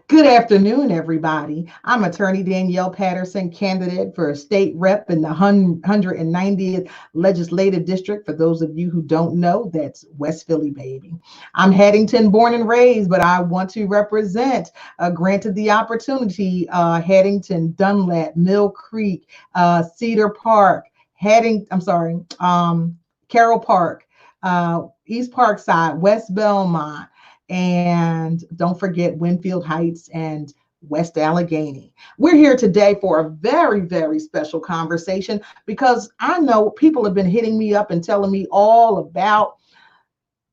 Good afternoon, everybody. I'm Attorney Danyl Patterson, candidate for state rep in the 190th Legislative District. For those of you who don't know, that's West Philly, baby. I'm Haddington born and raised, but I want to represent, granted the opportunity, Haddington, Dunlap, Mill Creek, Cedar Park, Carroll Park, East Parkside, West Belmont, and don't forget Winfield Heights and West Allegheny. We're here today for a very, very special conversation because I know people have been hitting me up and telling me all about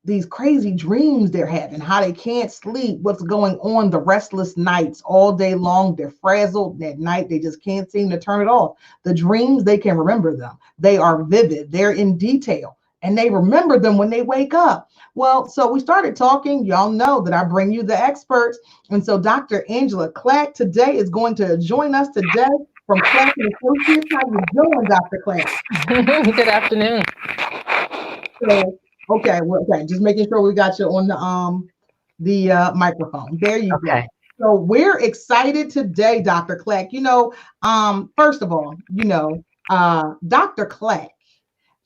these crazy dreams they're having, how they can't sleep, what's going on, the restless nights all day long. They're frazzled at night. They just can't seem to turn it off. The dreams, they can remember them. They are vivid. They're in detail. And they remember them when they wake up. Well, so we started talking. Y'all know that I bring you the experts. And so Dr. Angela Clack today is going to join us today from Clack and Associates. How you doing, Dr. Clack? Good afternoon. Okay, just making sure we got you on the microphone. There you go. So we're excited today, Dr. Clack. First of all, Dr. Clack,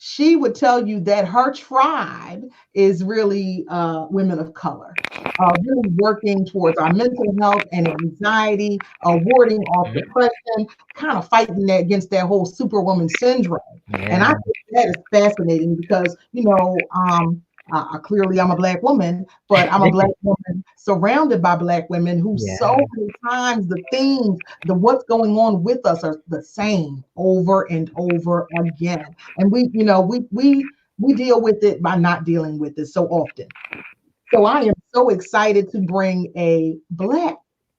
she would tell you that her tribe is really women of color, really working towards our mental health and anxiety, warding off depression, kind of fighting against that whole superwoman syndrome. Yeah. And I think that is fascinating because, clearly I'm a Black woman, but I'm a Black woman surrounded by Black women who so many times the themes, what's going on with us are the same over and over again. And we deal with it by not dealing with it so often. So I am so excited to bring a Black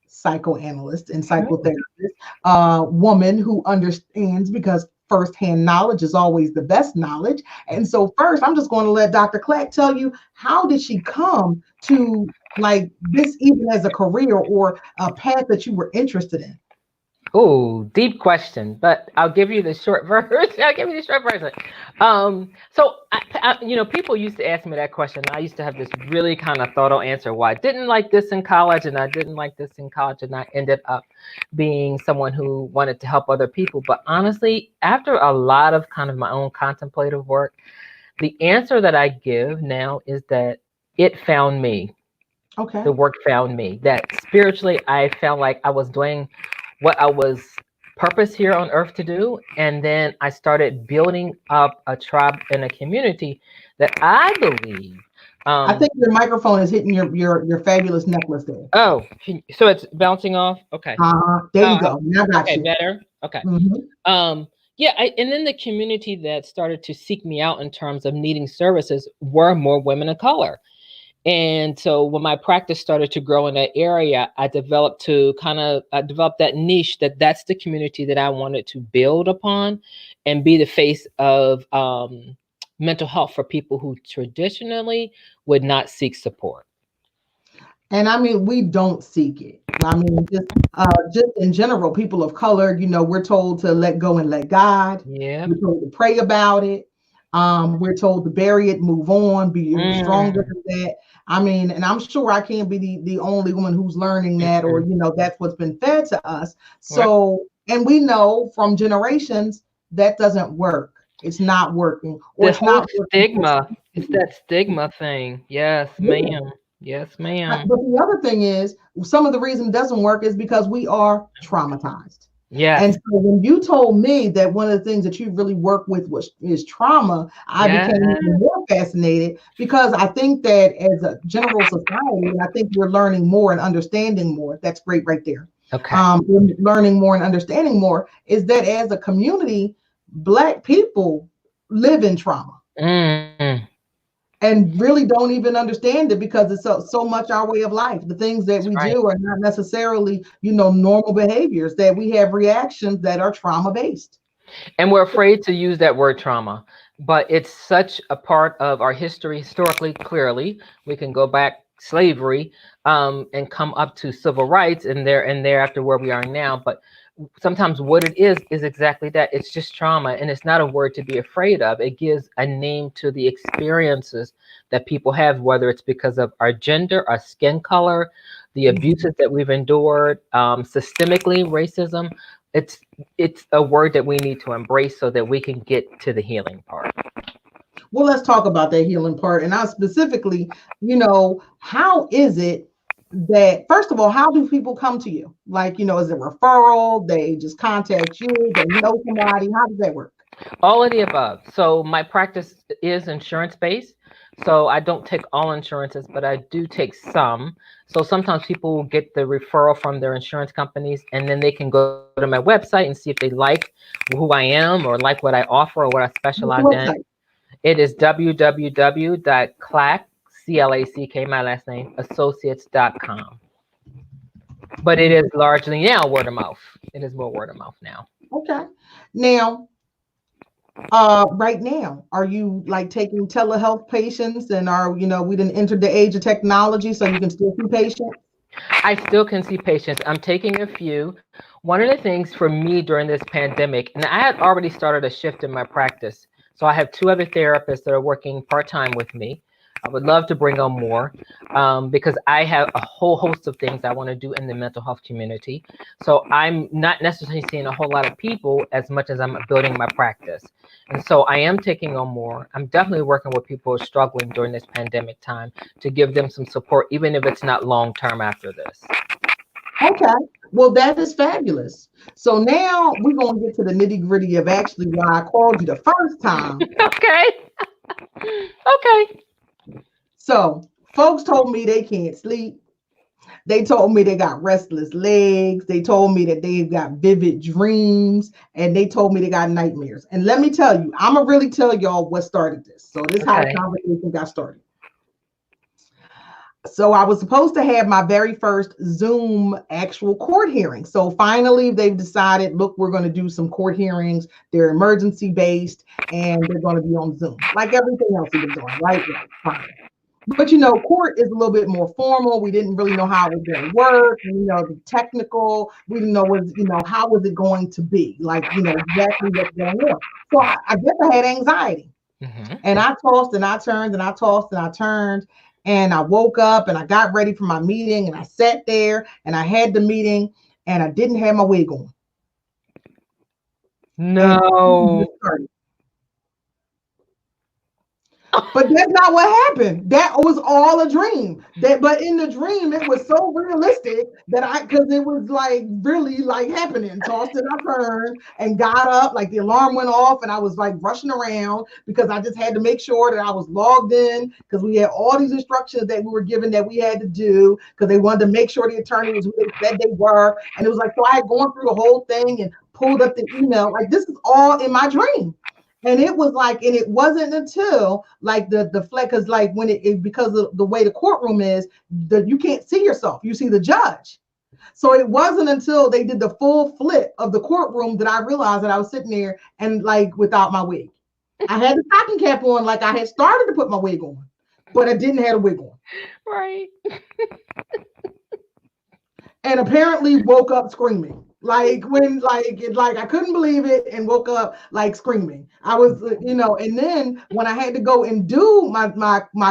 psychoanalyst and psychotherapist, woman who understands, because firsthand knowledge is always the best knowledge. And so first, I'm just going to let Dr. Clack tell you, how did she come to like this, even as a career or a path that you were interested in? Oh, deep question, but I'll give you the short version. So people used to ask me that question. I used to have this really kind of thought out answer why I didn't like this in college, and I didn't like this in college, and I ended up being someone who wanted to help other people. But honestly, after a lot of kind of my own contemplative work, the answer that I give now is that it found me. Okay. The work found me. That spiritually, I felt like I was doing what I was purpose here on earth to do. And then I started building up a tribe and a community that I believe. I think your microphone is hitting your fabulous necklace there. Oh, so it's bouncing off? Okay. There you go. Now I got you. Better? Okay. Mm-hmm. And then the community that started to seek me out in terms of needing services were more women of color. And so when my practice started to grow in that area, I developed that niche that's the community that I wanted to build upon and be the face of mental health for people who traditionally would not seek support. And I mean, we don't seek it. I mean, just in general, people of color, we're told to let go and let God. Yeah. We're told to pray about it. We're told to bury it, move on, be stronger than that. I mean, and I'm sure I can't be the only one who's learning that, or, that's what's been fed to us. So, and we know from generations that doesn't work. It's not working. Or it's not stigma. It's that stigma thing. Yes, ma'am. Yes, ma'am. But the other thing is, some of the reason it doesn't work is because we are traumatized. Yeah. And so when you told me that one of the things that you really work with is trauma, I became even more fascinated, because I think that as a general society, and I think we're learning more and understanding more. That's great right there. Okay. We're learning more and understanding more is that as a community, Black people live in trauma. And really don't even understand it because it's so much our way of life. The things that we do are not necessarily, normal behaviors, that we have reactions that are trauma-based. And we're afraid to use that word trauma, but it's such a part of our history, historically, clearly. We can go back slavery and come up to civil rights and thereafter where we are now. But sometimes what it is exactly that. It's just trauma, and it's not a word to be afraid of. It gives a name to the experiences that people have, whether it's because of our gender, our skin color, the abuses that we've endured, systemically racism. It's a word that we need to embrace so that we can get to the healing part. Well, let's talk about that healing part. And I specifically, how is it that, first of all, how do people come to you? Like, is it referral? They just contact you? They know somebody? How does that work? All of the above. So my practice is insurance based. So I don't take all insurances, but I do take some. So sometimes people will get the referral from their insurance companies, and then they can go to my website and see if they like who I am or like what I offer or what I specialize in. It is www.clack, C-L-A-C-K, my last name, associates.com. But it is largely now word of mouth. It is more word of mouth now. Okay. Now, right now, are you like taking telehealth patients, and we didn't enter the age of technology, so you can still see patients? I still can see patients. I'm taking a few. One of the things for me during this pandemic, and I had already started a shift in my practice. So I have 2 other therapists that are working part-time with me. I would love to bring on more because I have a whole host of things I want to do in the mental health community. So I'm not necessarily seeing a whole lot of people as much as I'm building my practice. And so I am taking on more. I'm definitely working with people who are struggling during this pandemic time to give them some support, even if it's not long-term after this. Okay. Well, that is fabulous. So now we're going to get to the nitty-gritty of actually why I called you the first time. Okay. Okay. So folks told me they can't sleep. They told me they got restless legs. They told me that they've got vivid dreams. And they told me they got nightmares. And let me tell you, I'm going to really tell y'all what started this. So this is how the conversation got started. So I was supposed to have my very first Zoom actual court hearing. So finally, they've decided, look, we're going to do some court hearings. They're emergency based, and they're going to be on Zoom, like everything else we've been doing, right? Fine. But court is a little bit more formal. We didn't really know how it was going to work. The technical. We didn't know how was it going to be, like exactly what's going on. So I guess I had anxiety, and I tossed and I turned and I tossed and I turned. And I woke up and I got ready for my meeting and I sat there and I had the meeting and I didn't have my wig on. No. But that's not what happened. That was all a dream. But in the dream, it was so realistic that because it was like really like happening. Tossed and I turned and got up, like the alarm went off, and I was like rushing around because I just had to make sure that I was logged in, because we had all these instructions that we were given that we had to do, because they wanted to make sure the attorney was who they said they were. And it was like, so I had gone through the whole thing and pulled up the email. Like, this is all in my dream. And it was like, and it wasn't until like the flag, because like when it because of the way the courtroom is, that you can't see yourself, you see the judge. So it wasn't until they did the full flip of the courtroom that I realized that I was sitting there and like without my wig. I had the stocking cap on, like I had started to put my wig on, but I didn't have a wig on. Right. And apparently woke up screaming. Like when I couldn't believe it and woke up like screaming. I was, and then when I had to go and do my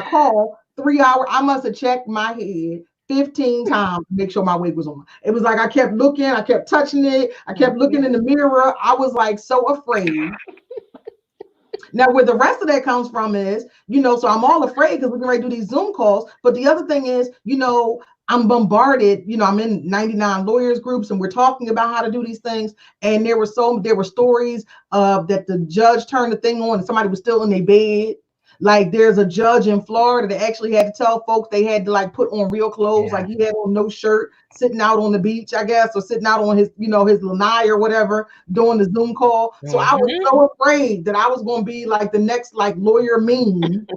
call, 3 hours, I must have checked my head 15 times to make sure my wig was on. It was like I kept looking, I kept touching it, I kept looking in the mirror. I was like so afraid. Now, where the rest of that comes from is, so I'm all afraid because we're going to do these Zoom calls. But the other thing is, I'm bombarded, I'm in 99 lawyers groups and we're talking about how to do these things. And there were stories of that the judge turned the thing on and somebody was still in their bed. Like there's a judge in Florida that actually had to tell folks they had to like put on real clothes. Like he had on no shirt, sitting out on the beach, I guess, or sitting out on his, his lanai or whatever, doing the Zoom call. So I was so afraid that I was going to be like the next like lawyer meme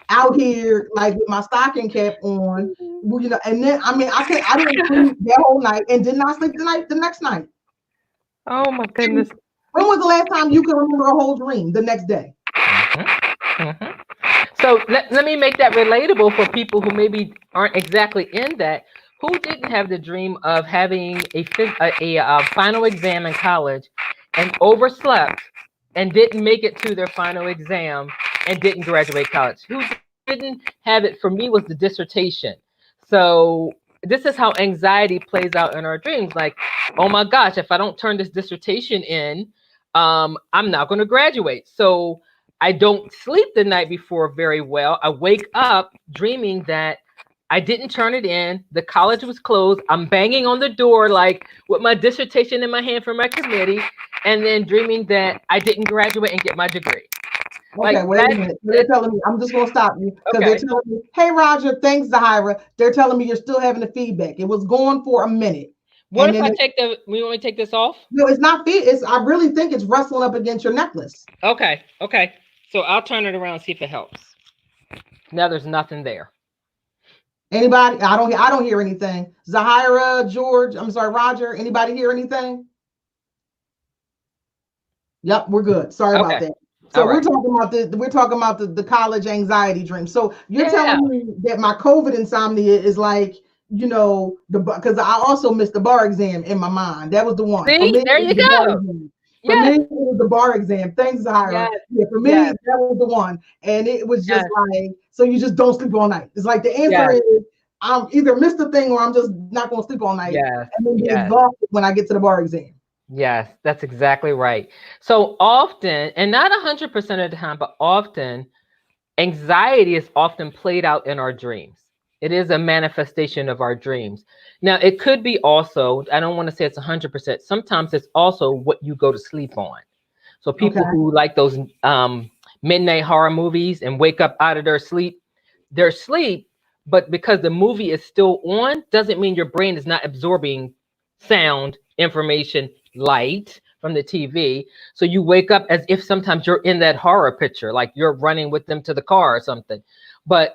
out here, like with my stocking cap on, and then I didn't sleep that whole night and did not sleep the next night. Oh my goodness. When was the last time you can remember a whole dream the next day? So let me make that relatable for people who maybe aren't exactly in that. Who didn't have the dream of having a final exam in college and overslept and didn't make it to their final exam and didn't graduate college? Who didn't have it? For me, was the dissertation. So this is how anxiety plays out in our dreams. Like, oh my gosh, if I don't turn this dissertation in, I'm not going to graduate. So I don't sleep the night before very well. I wake up dreaming that I didn't turn it in. The college was closed. I'm banging on the door, like with my dissertation in my hand for my committee, and then dreaming that I didn't graduate and get my degree. Okay, Like wait a minute. They're telling me, I'm just going to stop you because they're telling me, hey, Roger, thanks, Zahira. They're telling me you're still having the feedback. It was going for a minute. What if I take we want me to take this off? No, it's not I really think it's wrestling up against your necklace. Okay. So I'll turn it around and see if it helps. Now there's nothing there. Anybody? I don't hear anything. Zahira, George, I'm sorry, Roger, anybody hear anything? Yep, we're good. Sorry about that. So we're talking about the college anxiety dream. So you're telling me that my COVID insomnia is like, you know, because I also missed the bar exam in my mind. That was the one. See, there you go. For me, it was the bar exam. Thanks, Zahira. Yeah, for me, that was the one. And it was just like, so you just don't sleep all night. It's like the answer is I'm either missed the thing or I'm just not going to sleep all night. And then be exhausted when I get to the bar exam. Yes, that's exactly right. So often, and not 100% of the time, but often, anxiety is often played out in our dreams. It is a manifestation of our dreams. Now, it could be also, I don't want to say it's 100%. Sometimes it's also what you go to sleep on. So people who like those midnight horror movies and wake up out of their sleep, but because the movie is still on, doesn't mean your brain is not absorbing sound, information, light from the TV. So you wake up as if sometimes you're in that horror picture, like you're running with them to the car or something. But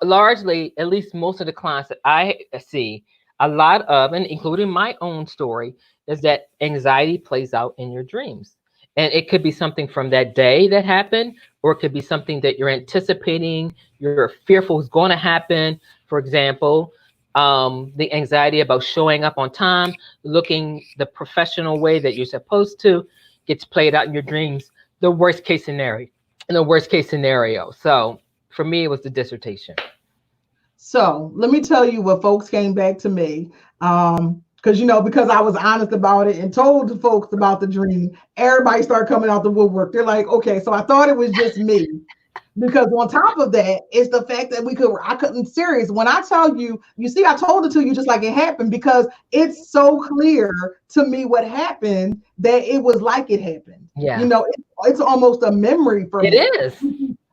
largely, at least most of the clients that I see, a lot of, and including my own story, is that anxiety plays out in your dreams. And it could be something from that day that happened, or it could be something that you're anticipating, you're fearful is going to happen. For example, the anxiety about showing up on time, looking the professional way that you're supposed to, gets played out in your dreams. The worst case scenario. So for me, it was the dissertation. So let me tell you what folks came back to me. Because because I was honest about it and told the folks about the dream, everybody started coming out the woodwork. They're like, okay, so I thought it was just me. Because on top of that, it's the fact that I couldn't serious. When I tell you, see, I told it to you just like it happened, because it's so clear to me what happened that it was like it happened. Yeah. It's almost a memory for me. It is.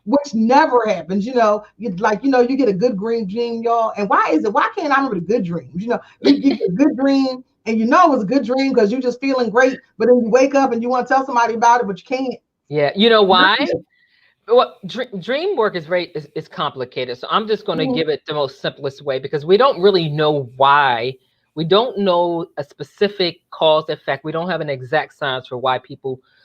Which never happens. You get a good dream, y'all. And why can't I remember the good dreams? You get a good dream and it was a good dream because you're just feeling great, but then you wake up and you want to tell somebody about it, but you can't. Yeah. You know why? Well, dream work is complicated. So I'm just going to give it the most simplest way, because we don't really know why. We don't know a specific cause effect. We don't have an exact science for why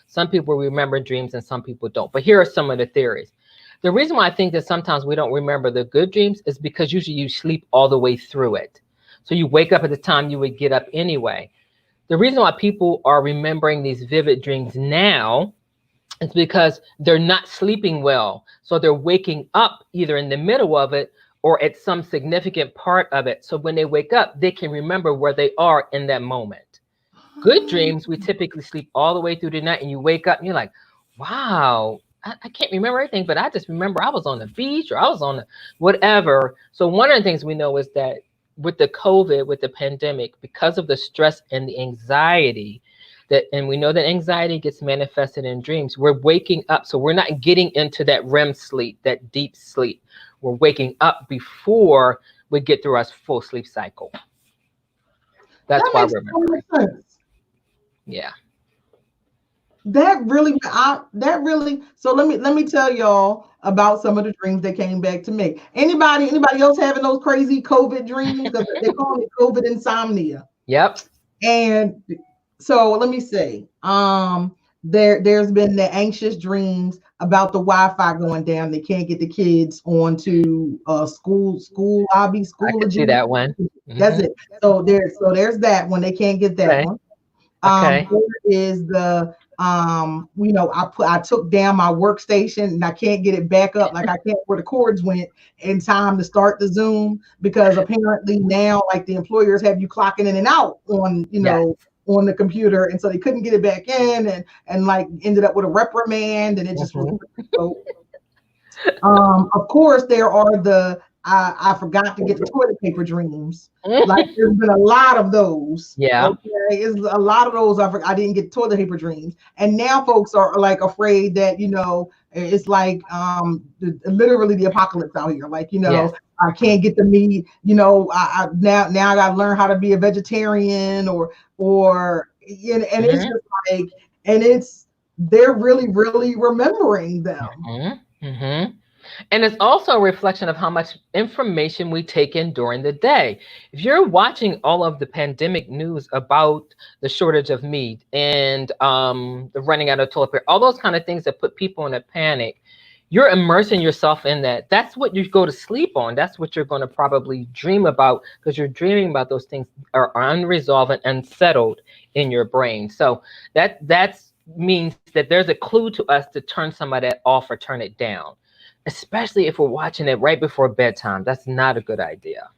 some people remember dreams and some people don't. But here are some of the theories. The reason why I think that sometimes we don't remember the good dreams is because usually you sleep all the way through it. So you wake up at the time you would get up anyway. The reason why people are remembering these vivid dreams now is because they're not sleeping well. So they're waking up either in the middle of it or at some significant part of it. So when they wake up, they can remember where they are in that moment. Good dreams, we typically sleep all the way through the night and you wake up and you're like, wow, I can't remember everything, but I just remember I was on the beach or I was on the whatever. So one of the things we know is that with the COVID, with the pandemic, because of the stress and the anxiety, and we know that anxiety gets manifested in dreams, we're waking up. So we're not getting into that REM sleep, that deep sleep. We're waking up before we get through our full sleep cycle. That's why we're remembering. Yeah. That really. So let me tell y'all about some of the dreams that came back to me. Anybody else having those crazy COVID dreams? Because they call it COVID insomnia. Yep. And so let me see. There's been the anxious dreams about the Wi-Fi going down. They can't get the kids onto school lobby. I can see that one. That's it. So there's that one. They can't get that one. Okay. There is the I took down my workstation and I can't get it back up. Like I can't where the cords went in time to start the Zoom because apparently now like the employers have you clocking in and out on, Yes. on the computer. And so they couldn't get it back in and like ended up with a reprimand and it just was. Mhm. So of course, there are I forgot to get the toilet paper dreams. Like there's been a lot of those. Yeah. Okay, it's a lot of those. I didn't get toilet paper dreams, and now folks are like afraid that it's like literally the apocalypse out here. Like Yes. I can't get the meat. I now I got to learn how to be a vegetarian and it's Mhm. just like and it's they're really remembering them. Mhm. Mhm. And it's also a reflection of how much information we take in during the day. If you're watching all of the pandemic news about the shortage of meat and the running out of toilet paper, all those kind of things that put people in a panic, you're immersing yourself in that. That's what you go to sleep on. That's what you're going to probably dream about because you're dreaming about those things are unresolved and unsettled in your brain. So that's means that there's a clue to us to turn some of that off or turn it down, especially if we're watching it right before bedtime. That's not a good idea.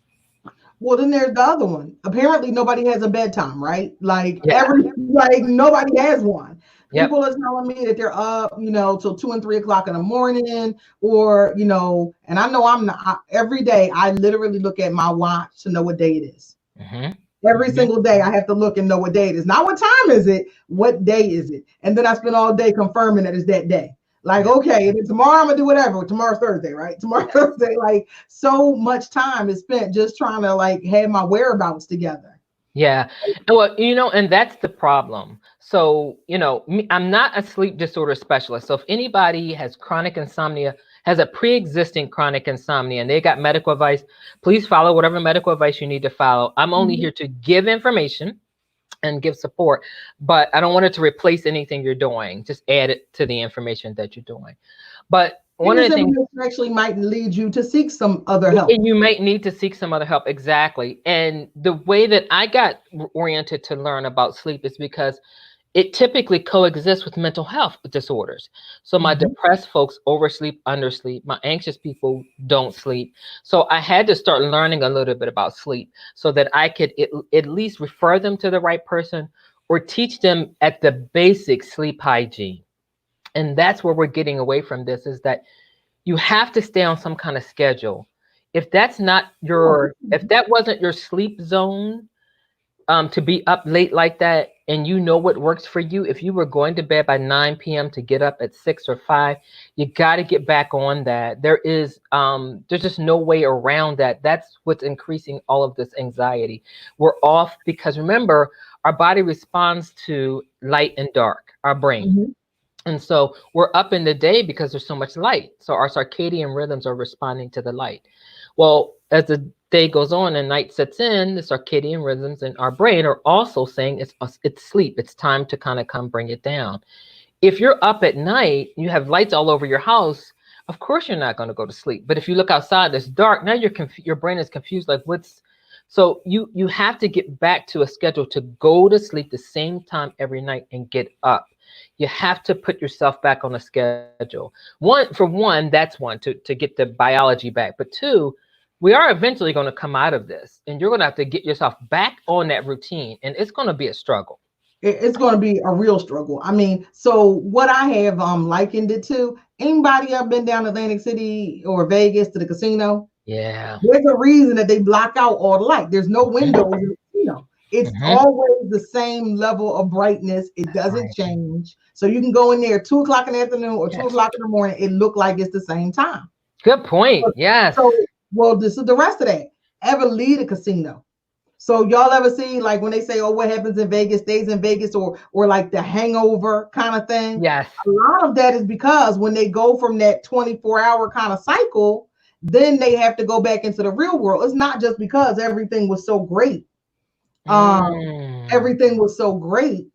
Well, then there's the other one. Apparently, nobody has a bedtime, right? Like Yeah. like nobody has one. Yep. People are telling me that they're up, till 2 and 3 o'clock in the morning, or and I know I'm not. Every day, I literally look at my watch to know what day it is. Hmm. Every Hmm. single day, I have to look and know what day it is. Not what time is it, what day is it? And then I spend all day confirming that it's that day. Like, Yeah. okay, and then tomorrow I'm gonna do whatever. Tomorrow's Thursday, right? Tomorrow Thursday. Like, so much time is spent just trying to like have my whereabouts together. Yeah. Well, and that's the problem. So, I'm not a sleep disorder specialist. So if anybody has chronic insomnia, has a pre-existing chronic insomnia, and they got medical advice, please follow whatever medical advice you need to follow. I'm only Mhm. here to give information and give support, but I don't want it to replace anything you're doing. Just add it to the information that you're doing. But And one of this the things, information actually might lead you to seek some other help. and you might need to seek some other help. Exactly. And the way that I got oriented to learn about sleep is because it typically coexists with mental health disorders. So my Mhm. depressed folks oversleep, undersleep. My anxious people don't sleep. So I had to start learning a little bit about sleep so that I could at least refer them to the right person or teach them at the basic sleep hygiene. And that's where we're getting away from this, is that you have to stay on some kind of schedule. If that wasn't your sleep zone, to be up late like that, and you know what works for you, if you were going to bed by 9 p.m. to get up at 6 or 5, you got to get back on that. There's just no way around that. That's what's increasing all of this anxiety. We're off because, remember, our body responds to light and dark, our brain. Mhm. And so we're up in the day because there's so much light. So our circadian rhythms are responding to the light. Well, as the day goes on and night sets in, the circadian rhythms in our brain are also saying it's sleep. It's time to kind of come bring it down. If you're up at night, you have lights all over your house, of course you're not going to go to sleep. But if you look outside, it's dark. Now your brain is confused, like what's so you have to get back to a schedule to go to sleep the same time every night and get up. You have to put yourself back on a schedule. That's one to get the biology back. But two, we are eventually going to come out of this, and you're going to have to get yourself back on that routine, and it's going to be a struggle. It's going to be a real struggle. I mean, so what I have likened it to, anybody ever been down to Atlantic City or Vegas to the casino? Yeah. There's a reason that they block out all the light. There's no Hmm. windows in the casino. It's Hmm. always the same level of brightness. It That's doesn't right. change. So you can go in there 2 o'clock in the afternoon or two Yes. o'clock in the morning. It look like it's the same time. Good point. Yes. So, well, this is the rest of that. Ever leave a casino? So y'all ever see like when they say, "Oh, what happens in Vegas stays in Vegas," or like the hangover kind of thing? Yes. A lot of that is because when they go from that 24-hour kind of cycle, then they have to go back into the real world. It's not just because everything was so great. Um, Mm. everything was so great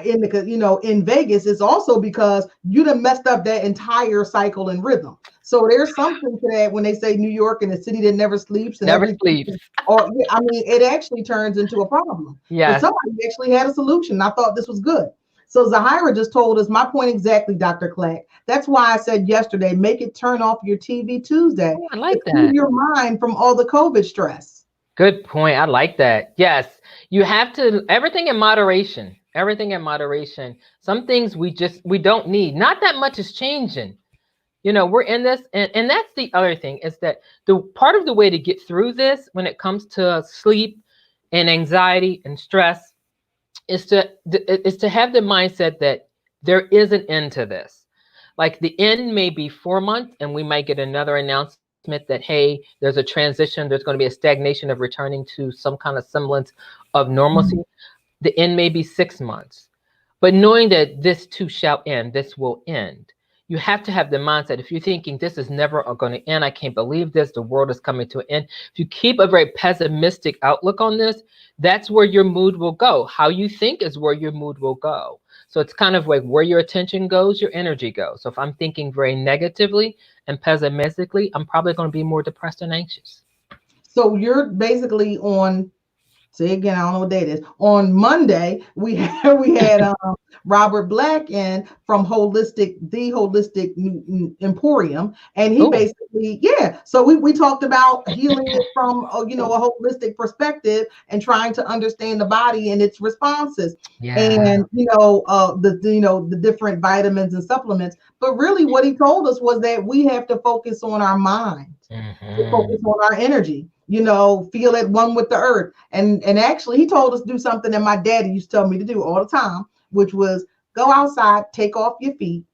in Vegas. It's also because you done messed up that entire cycle and rhythm. So there's something to that when they say New York and the city that never sleeps and Never everything. sleeps. Or yeah, I mean, it actually turns into a problem. But Yes. somebody actually had a solution. I thought this was good. So Zahira just told us my point exactly, Dr. Clack. That's why I said yesterday, make it turn off your TV Tuesday Oh, I to like clear that. your mind from all the COVID stress. Good point. I like that. Yes, you have to, everything in moderation. Everything in moderation. Some things we don't need. Not that much is changing. We're in this, and that's the other thing, is that the part of the way to get through this when it comes to sleep and anxiety and stress is to have the mindset that there is an end to this. Like, the end may be 4 months, and we might get another announcement that, hey, there's a transition, there's going to be a stagnation of returning to some kind of semblance of normalcy. The end may be 6 months. But knowing that this too shall end, this will end. You have to have the mindset. If you're thinking this is never going to end, I can't believe this, the world is coming to an end. If you keep a very pessimistic outlook on this, that's where your mood will go. How you think is where your mood will go. So it's kind of like where your attention goes, your energy goes. So if I'm thinking very negatively and pessimistically, I'm probably going to be more depressed and anxious. So you're basically on, say again, I don't know what day it is. On Monday, we had Robert Black in from the Holistic Emporium, and he Oh, basically, yeah. So we talked about healing it from a holistic perspective and trying to understand the body and its responses, yeah. and the different vitamins and supplements. But really, what he told us was that we have to focus on our mind, to Hmm. focus on our energy, feel at one with the earth. And actually he told us to do something that my daddy used to tell me to do all the time, which was go outside, take off your feet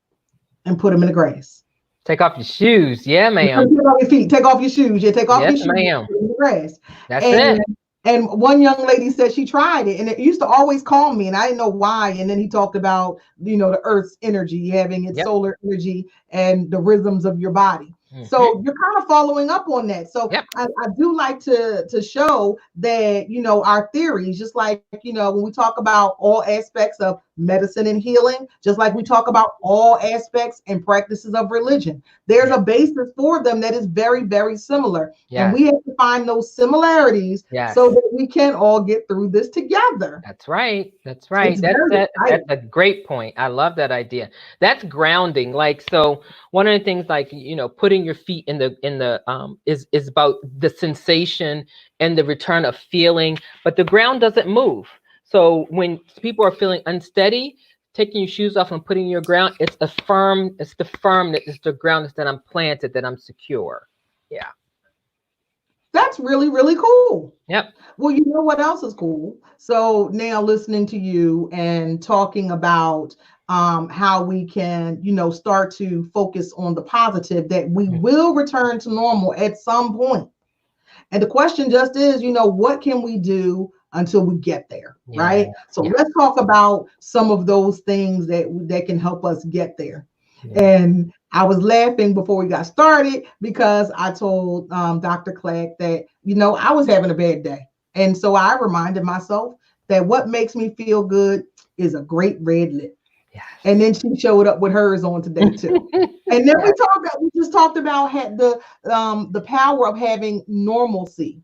and put them in the grass. Take off your shoes. Yeah, Take ma'am. off your feet, take off your shoes. Yeah, take off Yes, your shoes, ma'am. put them in the grass. That's And it. and one young lady said she tried it and it used to always calm me and I didn't know why. And then he talked about, the earth's energy, having its Yep. solar energy and the rhythms of your body. Hmm. So you're kind of following up on that. So Yep. I do like to show that, our theories, just like, when we talk about all aspects of medicine and healing, just like we talk about all aspects and practices of religion, there's Yeah. a basis for them that is very, very similar. And Yes. we have to find those similarities so Yes. that we can all get through this together. That's right. That's right. It's That's very that. That's exciting. a great point. I love that idea. That's grounding. Like, so one of the things, like, putting your feet in the is about the sensation and the return of feeling, but the ground doesn't move. So when people are feeling unsteady, taking your shoes off and putting your ground, it's the firm, that it's the ground, is that I'm planted, that I'm secure. Yeah. That's really, really cool. Yep. Well, you know what else is cool? So now listening to you and talking about how we can, start to focus on the positive, that we will return to normal at some point. And the question just is, what can we do until we get there, Yeah. right? So Yeah. let's talk about some of those things that can help us get there. Yeah. And I was laughing before we got started because I told Dr. Clack that, I was having a bad day. And so I reminded myself that what makes me feel good is a great red lip. And then she showed up with hers on today too. And then Yes. we just talked about the power of having normalcy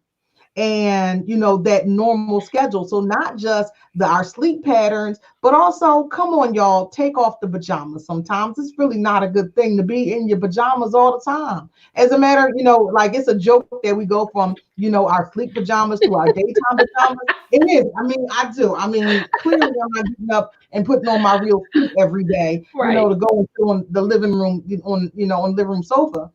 and that normal schedule. So not just our sleep patterns, but also, come on y'all, take off the pajamas. Sometimes it's really not a good thing to be in your pajamas all the time. As a matter, like, it's a joke that we go from our sleep pajamas to our daytime pajamas. It is, I mean, I do, I mean, clearly I'm not getting up and putting on my real suit every day, Right. to go into on the living room, on the living room sofa.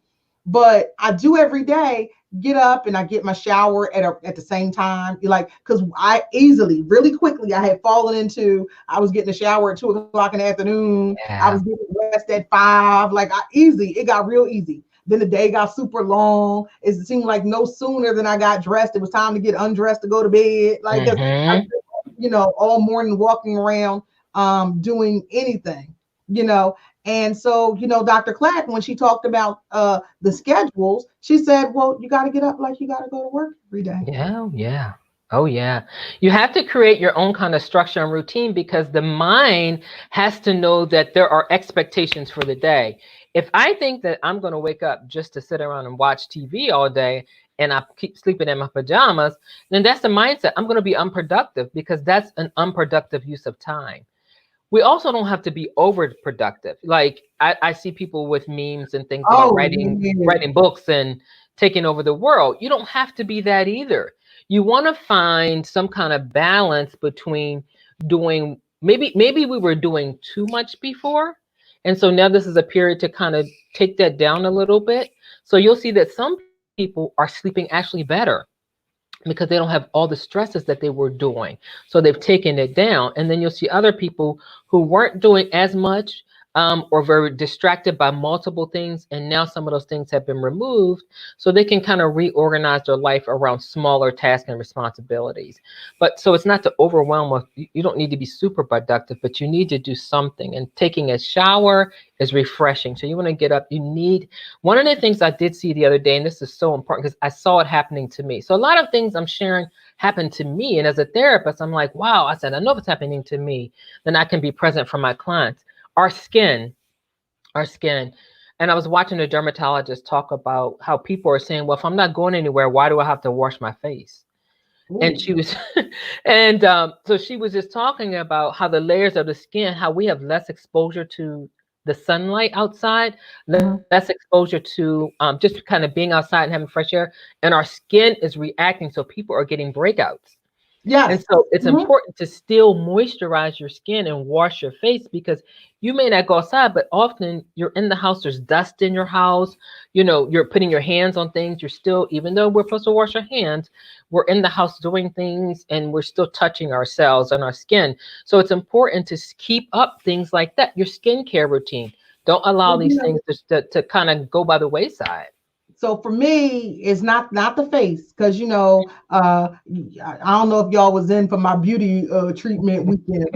But I do every day get up and I get my shower at the same time. You like, because I easily, really quickly, I had fallen into, I was getting a shower at 2 o'clock in the afternoon. I Yeah. was getting rest at 5. Like, it got real easy. Then the day got super long. It seemed like no sooner than I got dressed, it was time to get undressed to go to bed. Like, 'cause I, Hmm. all morning walking around, doing anything, you know. And so, Dr. Clack, when she talked about the schedules, she said, well, you got to get up like you got to go to work every day. Yeah. Yeah. Oh, yeah. You have to create your own kind of structure and routine, because the mind has to know that there are expectations for the day. If I think that I'm going to wake up just to sit around and watch TV all day, and I keep sleeping in my pajamas, then that's the mindset. I'm going to be unproductive, because that's an unproductive use of time. we also don't have to be overproductive. Like I see people with memes and things about Oh, writing books and taking over the world. You don't have to be that either. You want to find some kind of balance between doing, maybe we were doing too much before. And so now this is a period to kind of take that down a little bit. So you'll see that some people are sleeping actually better because they don't have all the stresses that they were doing. So they've taken it down. And then you'll see other people who weren't doing as much, or very distracted by multiple things. And now some of those things have been removed. So they can kind of reorganize their life around smaller tasks and responsibilities. But so it's not to overwhelm us. You don't need to be super productive, but you need to do something. And taking a shower is refreshing. So you want to get up. You need, one of the things I did see the other day, and this is so important because I saw it happening to me. So a lot of things I'm sharing happened to me. And as a therapist, I'm like, wow, I said, I know if it's happening to me, then I can be present for my clients. Our skin. And I was watching a dermatologist talk about how people are saying, well, if I'm not going anywhere, why do I have to wash my face? Ooh. And she was, and so she was just talking about how the layers of the skin, how we have less exposure to the sunlight outside, less exposure to just kind of being outside and having fresh air, and our skin is reacting. So people are getting breakouts. Yes. And so it's important to still moisturize your skin and wash your face, because you may not go outside, but often you're in the house, there's dust in your house, you know, you're putting your hands on things, you're still, even though we're supposed to wash our hands, we're in the house doing things and we're still touching ourselves and our skin. So it's important to keep up things like that, your skincare routine. Don't allow these things to kind of go by the wayside. So for me, it's not the face, because you know, I don't know if y'all was in for my beauty treatment weekend.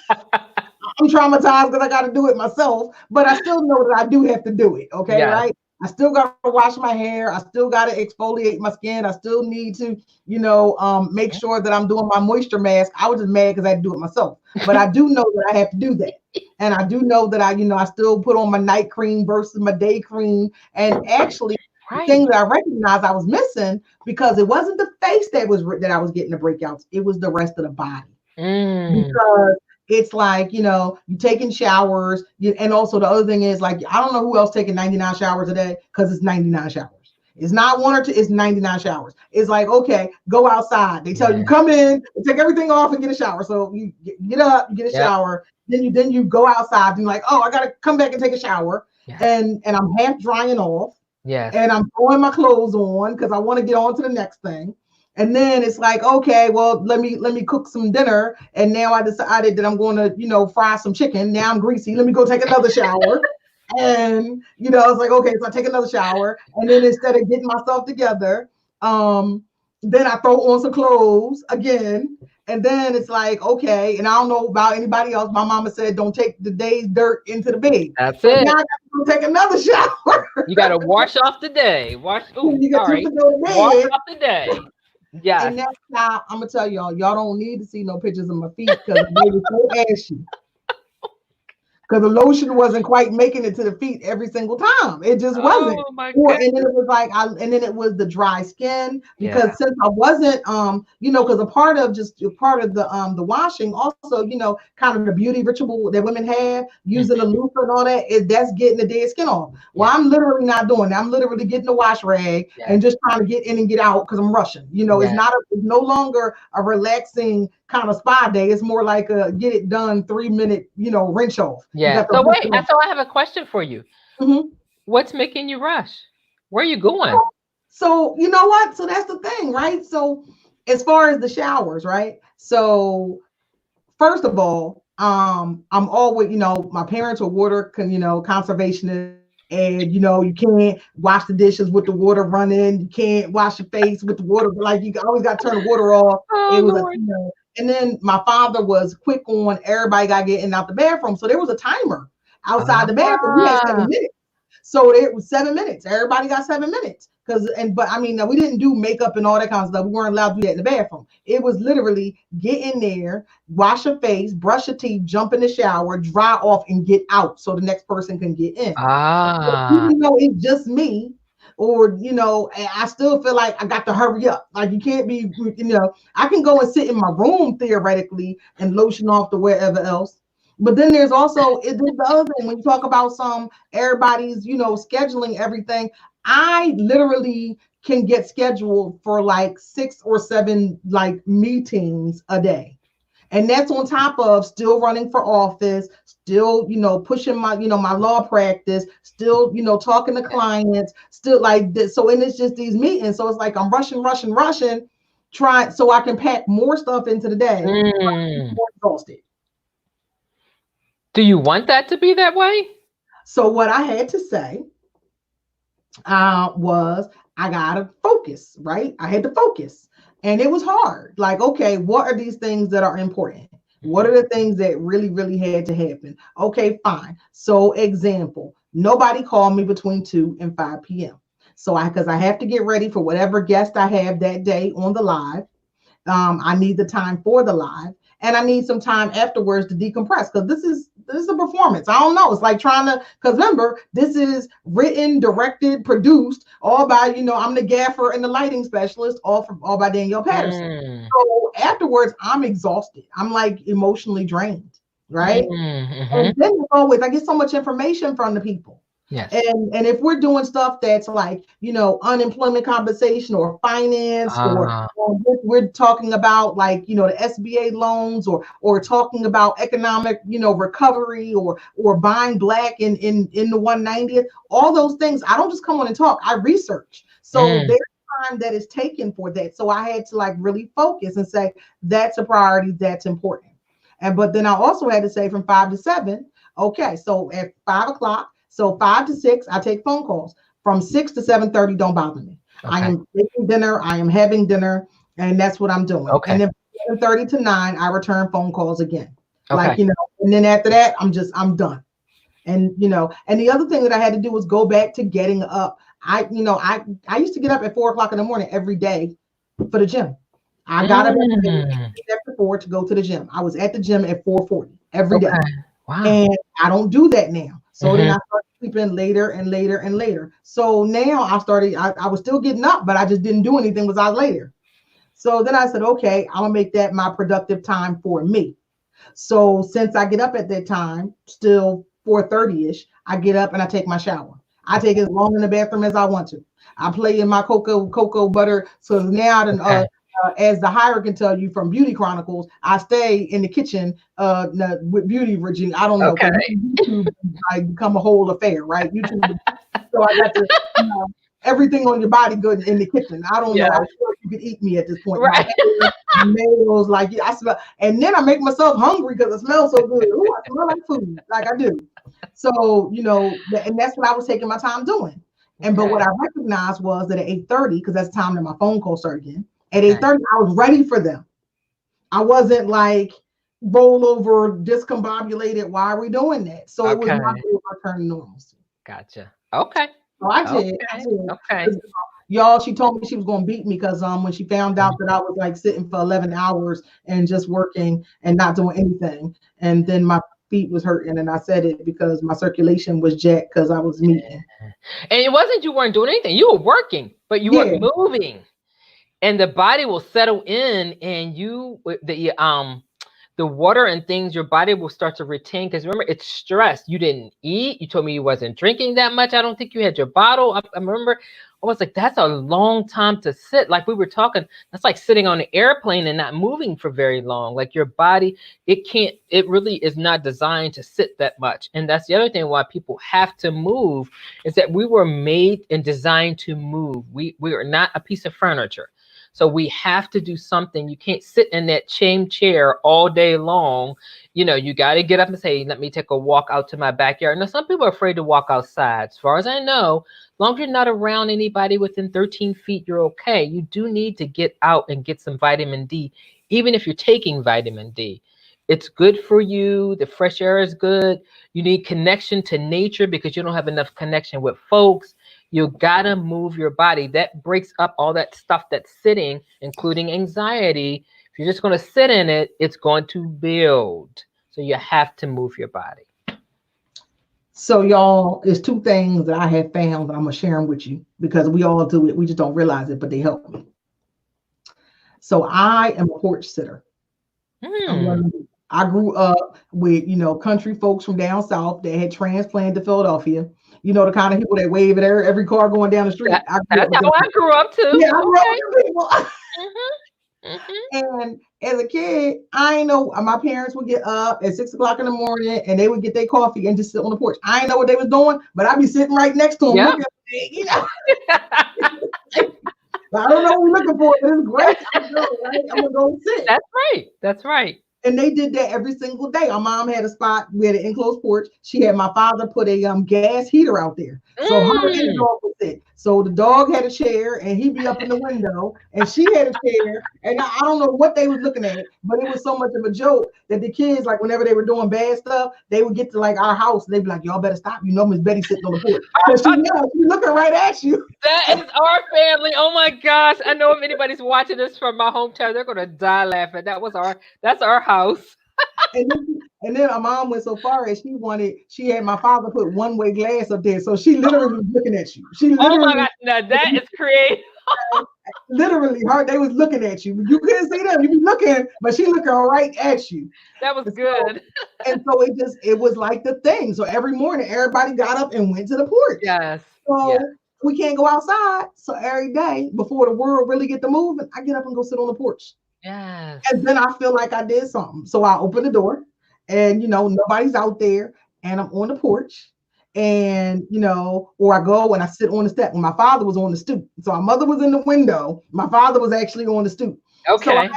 I'm traumatized because I got to do it myself, but I still know that I do have to do it. Okay, yes. Right? I still got to wash my hair. I still got to exfoliate my skin. I still need to, you know, make sure that I'm doing my moisture mask. I was just mad because I had to do it myself, but I do know that I have to do that. And I do know that I still put on my night cream versus my day cream. And actually, the thing that I recognized I was missing, because it wasn't the face that I was getting the breakouts. It was the rest of the body. Because it's like, you taking showers. And also the other thing is, like, I don't know who else taking 99 showers a day, because it's 99 showers. It's not one or two, it's 99 showers. It's like, okay, go outside. They tell you, come in, take everything off and get a shower. So you get up, you get a shower, then you go outside and you're like, oh, I gotta come back and take a shower. And I'm half drying off. And I'm throwing my clothes on because I want to get on to the next thing. And then it's like, okay, well, let me cook some dinner. And now I decided that I'm going to, fry some chicken. Now I'm greasy. Let me go take another shower. And, it's like, okay, so I take another shower. And then instead of getting myself together, then I throw on some clothes again. And then it's like, okay, and I don't know about anybody else. My mama said, don't take the day's dirt into the bed. That's it. Now I got to go take another shower. You got to wash off the day. Wash off the day. Yeah. And that's how I'm going to tell y'all don't need to see no pictures of my feet, because they were so ashy. Because the lotion wasn't quite making it to the feet every single time. It just wasn't. Oh my God. And then it was like, and then it was the dry skin, because since I wasn't, because a part of the washing also, kind of the beauty ritual that women have, using the loofah and all that, that's getting the dead skin off. Well, I'm literally not doing that. I'm literally getting the wash rag and just trying to get in and get out, because I'm rushing. It's no longer a relaxing kind of spa day. It's more like a get it done 3-minute, rinse off. Yeah. So wait, so I have a question for you. What's making you rush? Where are you going? So you know what? So that's the thing, right? So as far as the showers, right? So first of all, I'm always, my parents are water, conservationists. And you can't wash the dishes with the water running. You can't wash your face with the water. Like, you always got to turn the water off. It was and then my father was quick on everybody got getting out the bathroom. So there was a timer outside the bathroom. We had 7 minutes. So it was 7 minutes. Everybody got 7 minutes. But we didn't do makeup and all that kind of stuff. We weren't allowed to do that in the bathroom. It was literally get in there, wash your face, brush your teeth, jump in the shower, dry off, and get out so the next person can get in. But even though it's just me, or I still feel like I got to hurry up. Like, you can't be, I can go and sit in my room theoretically and lotion off to wherever else. But then there's also the other thing when you talk about everybody's, scheduling everything. I literally can get scheduled for like 6 or 7 like meetings a day. And that's on top of still running for office, still, pushing my law practice, still, talking to clients, still like this. So, and it's just these meetings. So it's like I'm rushing, trying so I can pack more stuff into the day. More exhausted. Do you want that to be that way? So what I had to say was I gotta focus, right? I had to focus. And it was hard. Like, okay, what are these things that are important? What are the things that really, really had to happen? Okay, fine. So example, nobody called me between 2 and 5 p.m. So because I have to get ready for whatever guest I have that day on the live. I need the time for the live, and I need some time afterwards to decompress because this is a performance. I don't know. It's like trying to, because remember, this is written, directed, produced, all by, I'm the gaffer and the lighting specialist, all by Danyl Patterson. So afterwards, I'm exhausted. I'm like emotionally drained, right? And then always, I get so much information from the people. Yes. And if we're doing stuff that's like, unemployment compensation or finance, or we're talking about like, the SBA loans, or talking about economic, recovery, or buying black in the 190th, all those things, I don't just come on and talk, I research. So there's time that is taken for that. So I had to like really focus and say, that's a priority, that's important. But then I also had to say from 5 to 7, okay, so at 5 o'clock, so 5 to 6, I take phone calls. From 6 to 7:30, don't bother me. Okay. I am making dinner, I am having dinner, and that's what I'm doing. Okay. And then 7:30 to 9, I return phone calls again. Okay. Like, and then after that, I'm done. And, and the other thing that I had to do was go back to getting up. I used to get up at 4 o'clock in the morning every day for the gym. I got up after 4 to go to the gym. I was at the gym at 4:40 every day. Wow. And I don't do that now. So then I started sleeping later and later and later. So now I was still getting up, but I just didn't do anything because I was later. So then I said, okay, I'm gonna make that my productive time for me. So since I get up at that time, still 4:30-ish, I get up and I take my shower. I take as long in the bathroom as I want to. I play in my cocoa butter. So now as the Hire can tell you from Beauty Chronicles, I stay in the kitchen with Beauty Virginia. I don't know. Okay. YouTube become a whole affair, right? YouTube. So I got to everything on your body good in the kitchen. I don't know. I feel like you could eat me at this point. Right. Tomatoes, like I smell, and then I make myself hungry because it smells so good. Ooh, I smell like food, like I do. So and that's what I was taking my time doing. And but what I recognized was that at 8:30, because that's the time that my phone call started again. At 8:30, I was ready for them. I wasn't like roll over, discombobulated. Why are we doing that? So it was my return to normalcy. Gotcha. Okay. So I did. Okay. Y'all, she told me she was going to beat me because when she found out that I was like sitting for 11 hours and just working and not doing anything. And then my feet was hurting, and I said it because my circulation was jacked because I was meeting. And it wasn't you weren't doing anything. You were working, but you weren't moving. And the body will settle in, and the water and things, your body will start to retain. Because remember, it's stress. You didn't eat. You told me you wasn't drinking that much. I don't think you had your bottle. I remember I was like, that's a long time to sit. Like we were talking, that's like sitting on an airplane and not moving for very long. Like your body, it really is not designed to sit that much. And that's the other thing why people have to move, is that we were made and designed to move. We are not a piece of furniture. So we have to do something. You can't sit in that same chair all day long. You got to get up and say, let me take a walk out to my backyard. Now, some people are afraid to walk outside. As far as I know, as long as you're not around anybody within 13 feet, you're okay. You do need to get out and get some vitamin D, even if you're taking vitamin D. It's good for you. The fresh air is good. You need connection to nature because you don't have enough connection with folks. You gotta move your body. That breaks up all that stuff that's sitting, including anxiety. If you're just going to sit in it, it's going to build. So you have to move your body. So y'all, there's 2 things that I have found that I'm gonna share them with you because we all do it. We just don't realize it, but they help me. So I am a porch sitter. I'm I grew up with, country folks from down south that had transplanted to Philadelphia. The kind of people that wave at every car going down the street. I grew up That's with them. how I grew up too. Yeah, I grew up Okay. with them people. Mm-hmm. And as a kid, I ain't know my parents would get up at 6 o'clock in the morning and they would get their coffee and just sit on the porch. I ain't know what they was doing, but I'd be sitting right next to them Yep. looking at me, I don't know what we're looking for, but it's great. I'm gonna go sit. That's right. That's right. And they did that every single day. Our mom had a spot. We had an enclosed porch. She had my father put a gas heater out there. So her and the dog would sit. So the dog had a chair and he'd be up in the window and she had a chair. And I don't know what they was looking at, but it was so much of a joke that the kids, like whenever they were doing bad stuff, they would get to like our house and they'd be like, y'all better stop. Miss Betty sitting on the porch. Because she's looking right at you. That is our family. Oh my gosh. I know if anybody's watching this from my hometown, they're gonna die laughing. That's our house. And then my mom went so far as she had my father put one-way glass up there. So she literally was looking at you. Oh my God, now that is creative. Literally, they was looking at you. You couldn't see them. You be looking, but she looking right at you. That was good. And so it was like the thing. So every morning, everybody got up and went to the porch. Yes. So we can't go outside. So every day before the world really get to moving, I get up and go sit on the porch. Yes. And then I feel like I did something. So I open the door and, nobody's out there and I'm on the porch and, or I go and I sit on the step when my father was on the stoop. So my mother was in the window. My father was actually on the stoop. Okay. So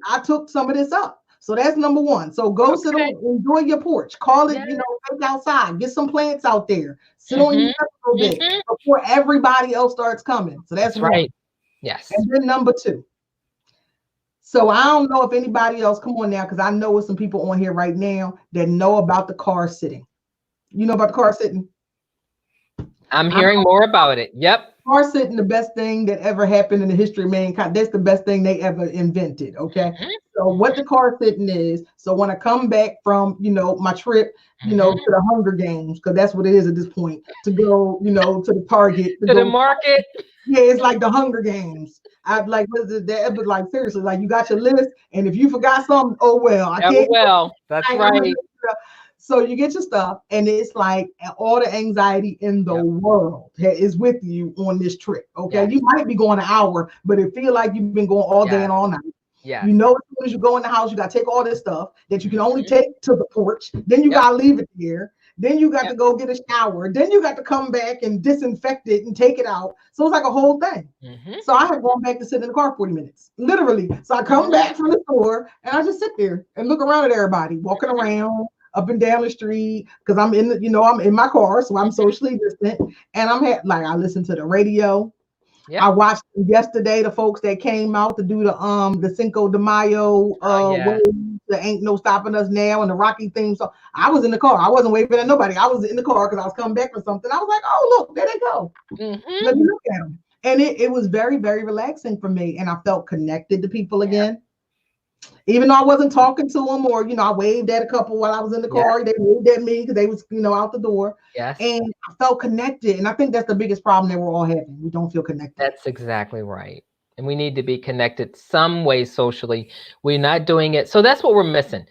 I took some of this up. So that's number one. So go sit on, enjoy your porch, call it, take outside, get some plants out there, sit on your step a little bit before everybody else starts coming. So that's right. Yes. And then number two. So I don't know if anybody else, come on now, because I know some people on here right now that know about the car sitting. You know about the car sitting? I'm hearing more about it. Yep. Car sitting, the best thing that ever happened in the history of mankind. That's the best thing they ever invented. Okay. So what the car sitting is, so when I come back from, my trip, to the Hunger Games, because that's what it is at this point, to go, to the Target. To the market. Yeah, it's like the Hunger Games. I'd like, but like seriously, like you got your list, and if you forgot something, oh well. That's right. So you get your stuff, and it's like all the anxiety in the world is with you on this trip. Okay, you might be going an hour, but it feel like you've been going all day and all night. Yeah. As soon as you go in the house, you got to take all this stuff that you can only take to the porch. Then you got to leave it there. Then you got to go get a shower. Then you got to come back and disinfect it and take it out. So it's like a whole thing. So I had gone back to sit in the car 40 minutes, literally. So I come back from the store and I just sit there and look around at everybody walking around up and down the street because I'm in I'm in my car, so I'm socially distant. And I listen to the radio. Yep. I watched yesterday the folks that came out to do the Cinco de Mayo wave. There ain't no stopping us now and the Rocky theme. So I was in the car. I wasn't waving at nobody. I was in the car because I was coming back from something. I was like, oh look, there they go. Let me look at them. And it was very, very relaxing for me. And I felt connected to people again. Even though I wasn't talking to them or, I waved at a couple while I was in the car. They waved at me because they was, out the door. Yes. And I felt connected. And I think that's the biggest problem that we're all having. We don't feel connected. That's exactly right. And we need to be connected some way socially. We're not doing it. So that's what we're missing.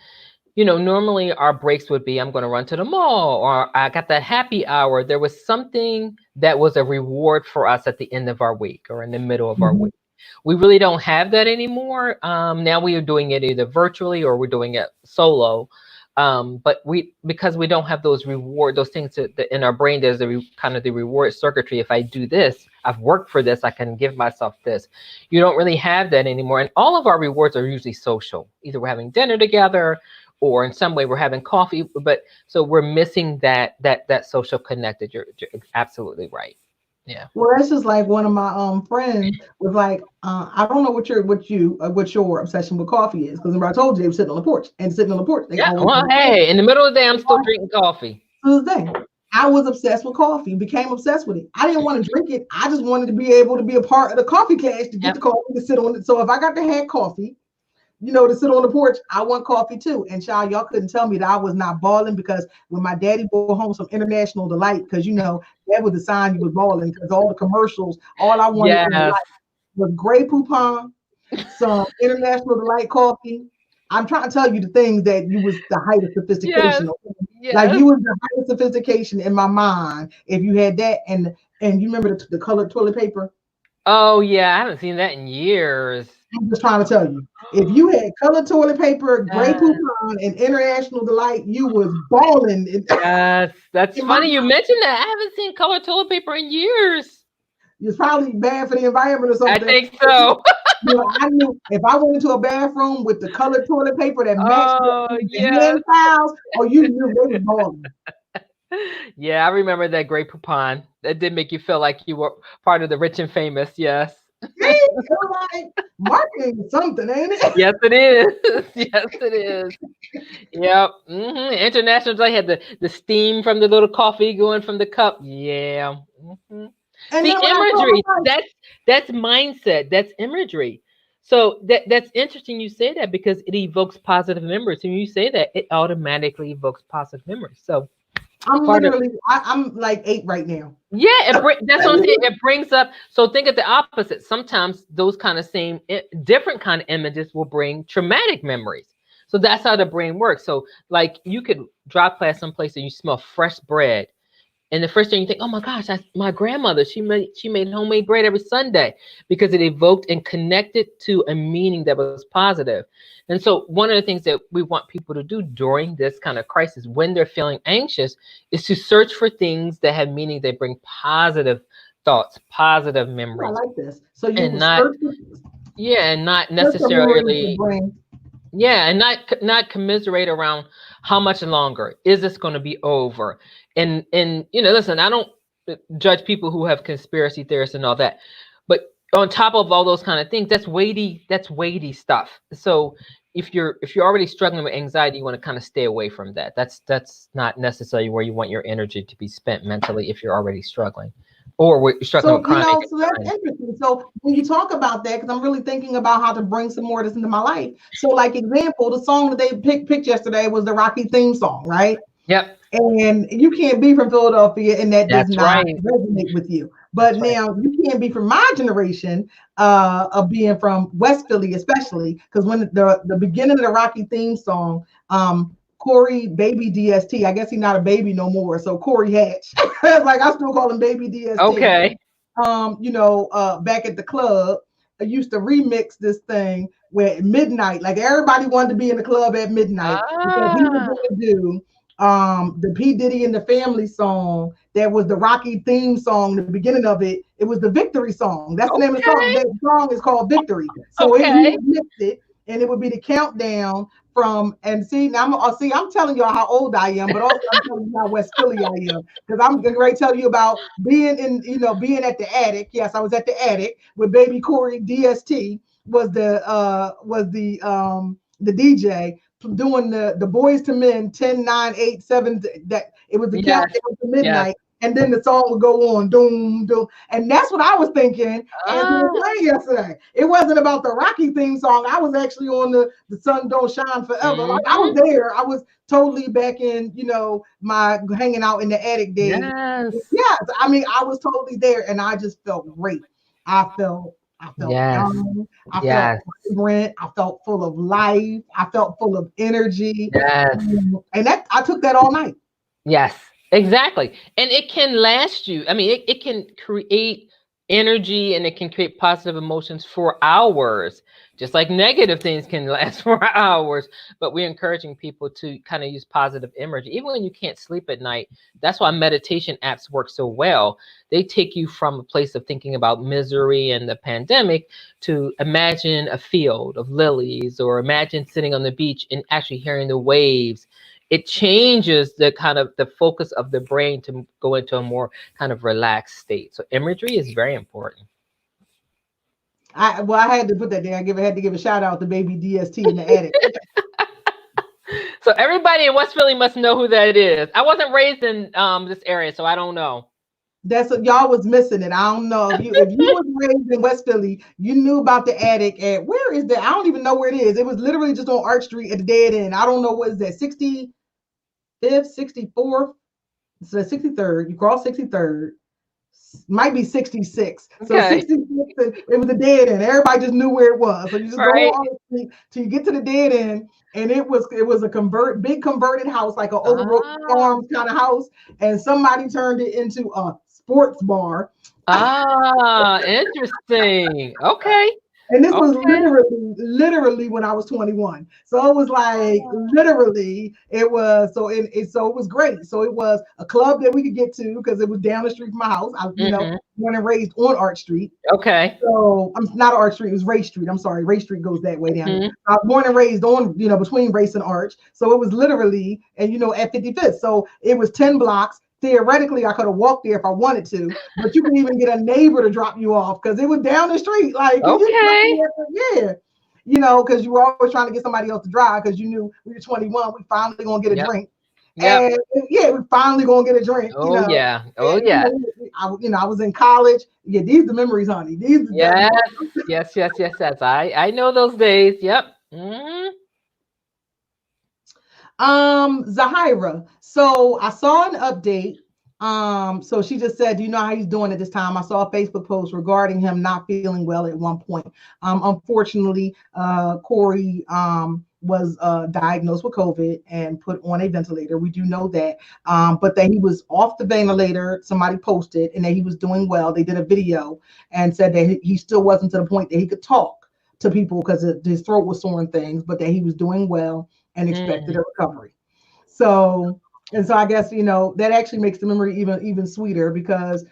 Normally our breaks would be, I'm going to run to the mall or I got that happy hour. There was something that was a reward for us at the end of our week or in the middle of our week. We really don't have that anymore. Now we are doing it either virtually or we're doing it solo. But because we don't have those things that in our brain, there's the reward circuitry. If I do this, I've worked for this, I can give myself this. You don't really have that anymore. And all of our rewards are usually social. Either we're having dinner together or in some way we're having coffee. But so we're missing that social connected. You're absolutely right. Yeah. Well, that's just like one of my friends was like, I don't know what your obsession with coffee is, because remember I told you they were sitting on the porch and sitting on the porch. Hey, in the middle of the day, I'm still drinking coffee. So the thing, I was obsessed with coffee, became obsessed with it. I didn't want to drink it. I just wanted to be able to be a part of the coffee class to get the coffee to sit on it. So if I got to have coffee, to sit on the porch, I want coffee too. And y'all couldn't tell me that I was not balling, because when my daddy brought home some International Delight, because that was the sign you was balling, because all the commercials, all I wanted was Grey Poupon, some International Delight coffee, I'm trying to tell you the things that you was the height of Yes. sophistication. Okay? Like Yes. you was the height of sophistication in my mind if you had that, and you remember the colored toilet paper. Oh yeah, I haven't seen that in years. I'm just trying to tell you, if you had colored toilet paper, Grey Yes. Poupon, and International Delight, you was balling in, Yes. That's in my funny mind. you mentioned that. I haven't seen color toilet paper in years. It's probably bad for the environment or I something. think so. You know, I knew if I went into a bathroom with the colored toilet paper that matched Oh the yes. hand towels, or you knew they was balling. Yeah, I remember that great Poupon. That did make you feel like you were part of the rich and famous. Yes. See, it was like marketing is something, ain't it? Yes, it is. Yes, it is. Yep. International. I had the steam from the little coffee going from the cup. Yeah. And See, then when I told imagery. my wife, That's mindset. That's imagery. So that's interesting. You say that because it evokes positive memories. And you say that it automatically evokes positive memories. So I'm part of literally, I'm like 8 right now. yeah, that's what I'm saying. It brings up. So think of the opposite. Sometimes those kind of same different kind of images will bring traumatic memories. So that's how the brain works. So like you could drive past some place and you smell fresh bread, and the first thing you think, oh my gosh, that's my grandmother. She made homemade bread every Sunday because it evoked and connected to a meaning that was positive. And so one of the things that we want people to do during this kind of crisis, when they're feeling anxious, is to search for things that have meaning that bring positive thoughts, positive Oh, I memories, like this. So you and will not search, yeah, and not search the memories to necessarily bring. yeah, and not commiserate around how much longer is this going to be over. And listen, I don't judge people who have conspiracy theorists and all that, but on top of all those kind of things, that's weighty stuff. So if you're already struggling with anxiety, you want to kind of stay away from that. That's not necessarily where you want your energy to be spent mentally if you're already struggling, or you're struggling So, with chronic so that's anxiety. interesting. So when you talk about that, because I'm really thinking about how to bring some more of this into my life. So, like example, the song that they picked yesterday was the Rocky theme song, right? Yep, And you can't be from Philadelphia, and that does that's not right. resonate with you. But That's right. now you can't be from my generation of being from West Philly, especially because when the beginning of the Rocky theme song, Corey Baby DST, I guess he's not a baby no more, so Corey Hatch, like I still call him Baby DST. Okay. Back at the club, I used to remix this thing where at midnight, like everybody wanted to be in the club at midnight because he was Ah, going to do the P. Diddy and the Family song that was the Rocky theme song, the beginning of it. It was the Victory song. That's the name of the song. okay. That song is called Victory. So he Okay. would mix it, and it would be the countdown from, and see now I'm telling y'all how old I am, but also I'm telling you how West Philly I am because I'm going to tell you about being at the attic. Yes, I was at the attic with baby Corey DST was the DJ doing the Boys to Men 10, 9, 8, 7. That it was the Yes. countdown to Yes. midnight, and then the song would go on, doom, doom, and that's what I was thinking as we were Ah, playing yesterday. It wasn't about the Rocky theme song. I was actually on the Sun Don't Shine Forever. Like I was mhm. there. I was totally back in my hanging out in the attic days. Yes. Yes, I mean I was totally there, and I just felt great. I felt Yes. young. I felt Yes. vibrant. I felt full of life. I felt full of energy. Yes. And that I took that all night. Yes, exactly. And it can last you. I mean, it can create energy and it can create positive emotions for hours, just like negative things can last for hours. But we're encouraging people to kind of use positive imagery. Even when you can't sleep at night, that's why meditation apps work so well. They take you from a place of thinking about misery and the pandemic to imagine a field of lilies or imagine sitting on the beach and actually hearing the waves. It changes the kind of the focus of the brain to go into a more kind of relaxed state. So imagery is very important. I had to put that there. Had to give a shout out to baby DST in the attic. So everybody in West Philly must know who that is. I wasn't raised in this area, so I don't know. That's what y'all was missing it. I don't know if you was raised in West Philly, you knew about the attic at where is that? I don't even know where it is. It was literally just on Arch Street at the dead end. I don't know what is that 65th, 64th, so 63rd. You cross 63rd. might be 66. So Okay. 66, it was a dead end. Everybody just knew where it was. So you just go Right. on the street till you get to the dead end. And it was a big converted house, like an overgrown Ah. farm kind of house. And somebody turned it into a sports bar. Ah, interesting. Okay. And this was Okay. literally when I was 21. So it was like literally, it was so it was great. So it was a club that we could get to because it was down the street from my house. Mm-hmm. Born and raised on Arch Street. Okay. So I'm not Arch Street, it was Ray Street. I'm sorry, Ray Street goes that way down here. Mm-hmm. I was born and raised on, between Race and Arch. So it was literally, and at 55th. So it was 10 blocks. Theoretically, I could have walked there if I wanted to, but you can even get a neighbor to drop you off because it was down the street. Like, Okay. yeah, because you were always trying to get somebody else to drive because you knew we were 21, we finally gonna get a Yep. drink. Yep. And yeah, we finally gonna get a drink. Oh yeah. Oh And, yeah. I was in college. Yeah, these are the memories, honey. These. Yes. Yes. I know those days. Yep. Mm-hmm. Zahira. So I saw an update. So she just said, do you know how he's doing at this time? I saw a Facebook post regarding him not feeling well at one point. Unfortunately, Corey was diagnosed with COVID and put on a ventilator. We do know that. But that he was off the ventilator, somebody posted, and that he was doing well. They did a video and said that he still wasn't to the point that he could talk to people because his throat was sore and things, but that he was doing well and expected a recovery. So, and so I guess, that actually makes the memory even sweeter because,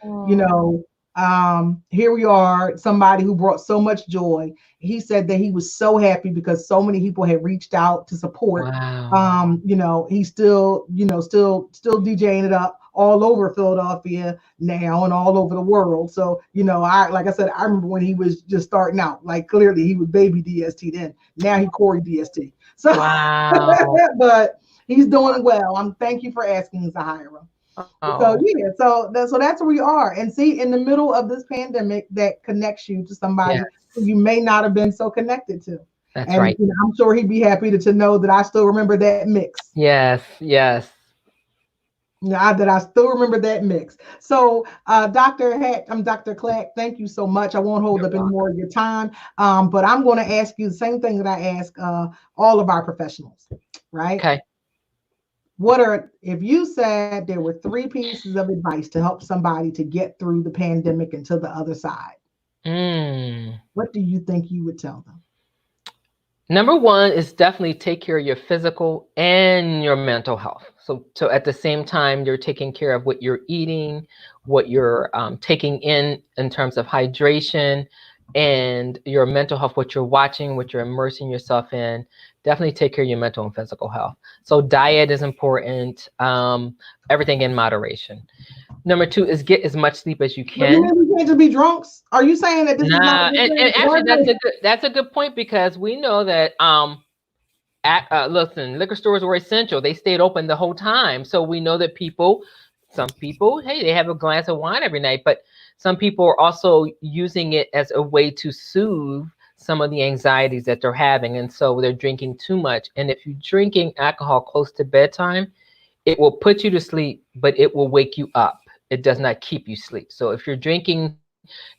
here we are, somebody who brought so much joy. He said that he was so happy because so many people had reached out to support. Wow. He's still, still DJing it up all over Philadelphia now and all over the world. So, like I said, I remember when he was just starting out, like clearly he was baby DST then. Now he Corey DST. So, Wow. but he's doing well. Thank you for asking, Zahira. So Oh, yeah, so that's where we are. And see, in the middle of this pandemic, that connects you to somebody yes. who you may not have been so connected to. That's And right. I'm sure he'd be happy to know that I still remember that mix. Yes. That I still remember that mix. So, Dr. Clack, thank you so much. I won't hold You're up any welcome. more of your time, but I'm going to ask you the same thing that I ask all of our professionals, right? Okay. If you said there were 3 pieces of advice to help somebody to get through the pandemic and to the other side, what do you think you would tell them? Number one is definitely take care of your physical and your mental health. So at the same time, you're taking care of what you're eating, what you're taking in terms of hydration, and your mental health, what you're watching, what you're immersing yourself in. Definitely take care of your mental and physical health. So diet is important. Everything in moderation. Number 2 is get as much sleep as you But you can. mean we can't just be drunks? Are you saying that this is not Nah, a good and thing? actually that's a good point because we know that listen, liquor stores were essential. They stayed open the whole time. So we know that some people, hey, they have a glass of wine every night, but some people are also using it as a way to soothe some of the anxieties that they're having. And so they're drinking too much. And if you're drinking alcohol close to bedtime, it will put you to sleep, but it will wake you up. It does not keep you asleep. So if you're drinking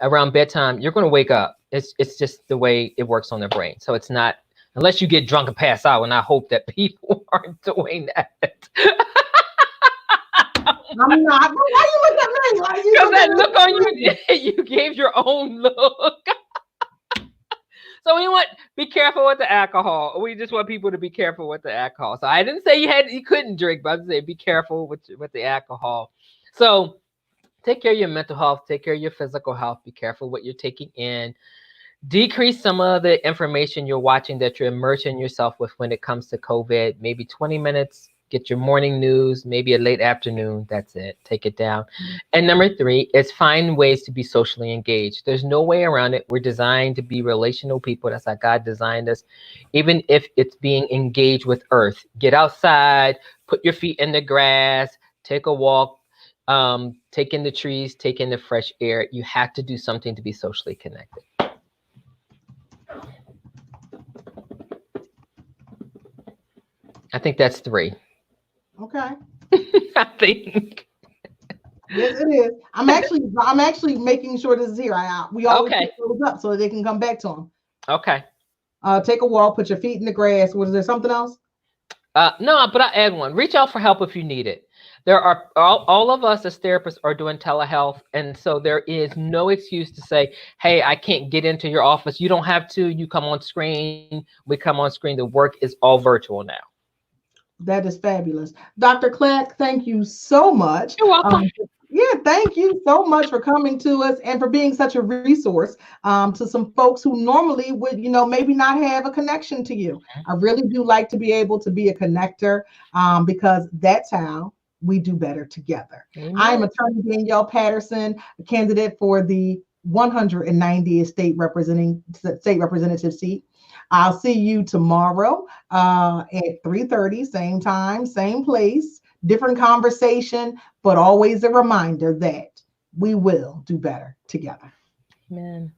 around bedtime, you're going to wake up. It's just the way it works on the brain. So it's not, unless you get drunk and pass out, and I hope that people aren't doing that. I'm not. But why you look at me? Like Because that look on you, you gave your own look. So we want be careful with the alcohol. We just want people to be careful with the alcohol. So I didn't say you couldn't drink, but I said be careful with the alcohol. So take care of your mental health, take care of your physical health, be careful what you're taking in. Decrease some of the information you're watching that you're immersing yourself with when it comes to COVID. Maybe 20 minutes, get your morning news, maybe a late afternoon. That's it. Take it down. And number 3 is find ways to be socially engaged. There's no way around it. We're designed to be relational people. That's how God designed us. Even if it's being engaged with earth, get outside, put your feet in the grass, take a walk, take in the trees, take in the fresh air. You have to do something to be socially connected. I think that's 3. Okay. I think. Yes, it is. I'm actually making sure this is here. We always Okay. put those up so that they can come back to them. Okay. Take a walk, put your feet in the grass. Was there something else? No, but I add one. Reach out for help if you need it. There are all of us as therapists are doing telehealth, and so there is no excuse to say, "Hey, I can't get into your office." You don't have to. You come on screen. We come on screen. The work is all virtual now. That is fabulous. Dr. Clack, thank you so much. You're welcome. Yeah, thank you so much for coming to us and for being such a resource to some folks who normally would, maybe not have a connection to you. I really do like to be able to be a connector because that's how we do better together. I am Amen. Attorney Danyl Patterson, a candidate for the 190th state representative seat. I'll see you tomorrow at 3:30, same time, same place, different conversation, but always a reminder that we will do better together. Amen.